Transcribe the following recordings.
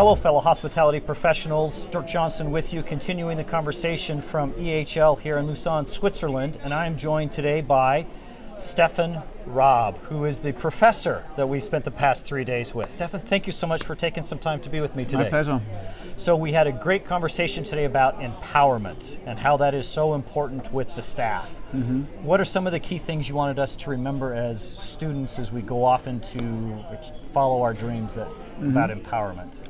Hello, fellow hospitality professionals. Durk Johnson with you, continuing the conversation from EHL here in Lausanne, Switzerland. And I am joined today by Stefan Raub, who is the professor that we spent the past 3 days with. Stefan, thank you so much for taking some time to be with me today. My pleasure. So we had a great conversation today about empowerment and how that is so important with the staff. Mm-hmm. What are some of the key things you wanted us to remember as students as we go off into follow our dreams about empowerment?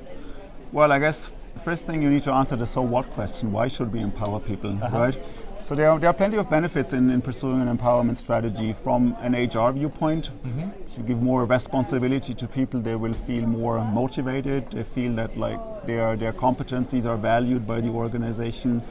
Well, I guess the first thing you need to answer the so what question. Why should we empower people, right? So there are plenty of benefits in pursuing an empowerment strategy from an HR viewpoint. Mm-hmm. If you give more responsibility to people, they will feel more motivated. They feel that like their competencies are valued by the organization.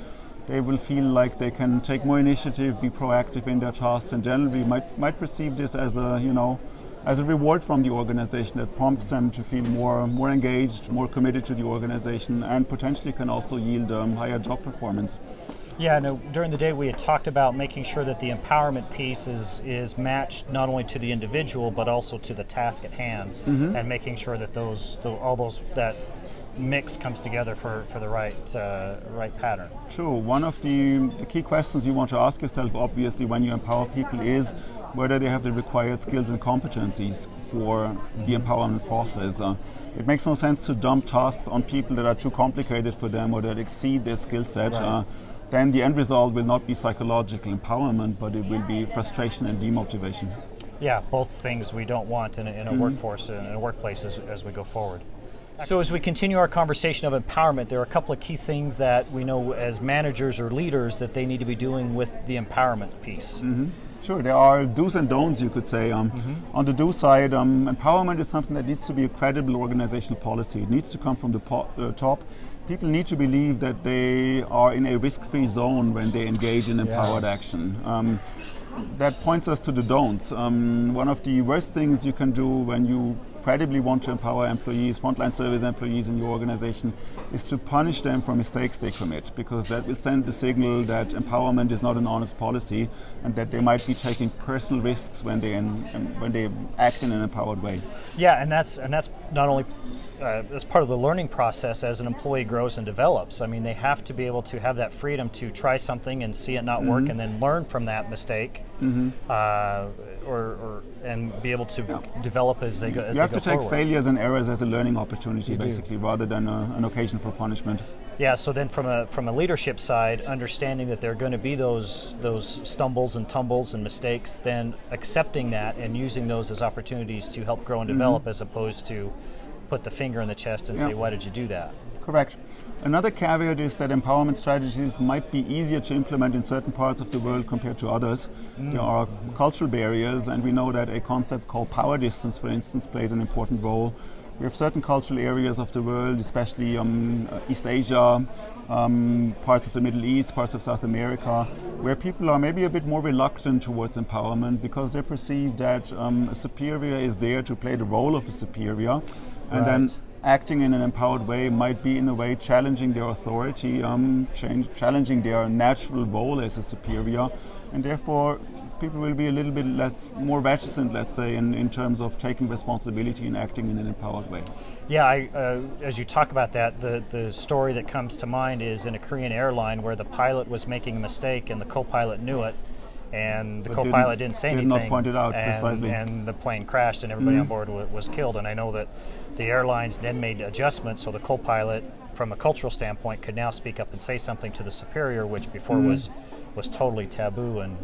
They will feel like they can take more initiative, be proactive in their tasks, and generally might perceive this as a reward from the organization that prompts them to feel more engaged, more committed to the organization, and potentially can also yield higher job performance. Yeah, no, during the day we had talked about making sure that the empowerment piece is matched not only to the individual but also to the task at hand, and making sure that that mix comes together for the right pattern. True. One of the key questions you want to ask yourself, obviously, when you empower people is whether they have the required skills and competencies for the empowerment process. It makes no sense to dump tasks on people that are too complicated for them or that exceed their skill set. Right. Then the end result will not be psychological empowerment, but it will be frustration and demotivation. Yeah, both things we don't want in a workforce and in a workplace as we go forward. So as we continue our conversation of empowerment, there are a couple of key things that we know as managers or leaders that they need to be doing with the empowerment piece. Mm-hmm. Sure, there are do's and don'ts, you could say. On the do side, empowerment is something that needs to be a credible organizational policy. It needs to come from the top. People need to believe that they are in a risk-free zone when they engage in empowered action. That points us to the don'ts. One of the worst things you can do when you credibly want to empower employees, frontline service employees in your organization, is to punish them for mistakes they commit, because that will send the signal that empowerment is not an honest policy and that they might be taking personal risks when they act in an empowered way. Yeah, and that's not only as part of the learning process as an employee grows and develops. I mean, they have to be able to have that freedom to try something and see it not work, and then learn from that mistake, and be able to develop as they go. You have to take forward. failures and errors as a learning opportunity, basically, rather than an occasion for punishment. Yeah. So then, from a leadership side, understanding that there are going to be those stumbles and tumbles and mistakes, then accepting that and using those as opportunities to help grow and develop, as opposed to put the finger in the chest and say, why did you do that? Correct. Another caveat is that empowerment strategies might be easier to implement in certain parts of the world compared to others. There are cultural barriers, and we know that a concept called power distance, for instance, plays an important role. We have certain cultural areas of the world, especially East Asia, parts of the Middle East, parts of South America, where people are maybe a bit more reluctant towards empowerment because they perceive that a superior is there to play the role of a superior, and then acting in an empowered way might be in a way challenging their authority, challenging their natural role as a superior, and therefore people will be a little bit more reticent, let's say, in terms of taking responsibility and acting in an empowered way. Yeah, as you talk about that, the story that comes to mind is in a Korean airline where the pilot was making a mistake and the co-pilot knew it, and the co-pilot didn't say anything. Did not point it out precisely. And the plane crashed and everybody on board was killed. And I know that the airlines then made adjustments so the co-pilot, from a cultural standpoint, could now speak up and say something to the superior, which before was totally taboo and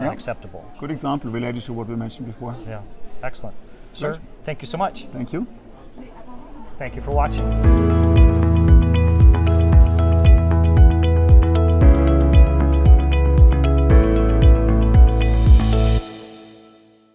unacceptable. Good example related to what we mentioned before. Yeah, excellent. Sir, thank you so much. Thank you. Thank you for watching.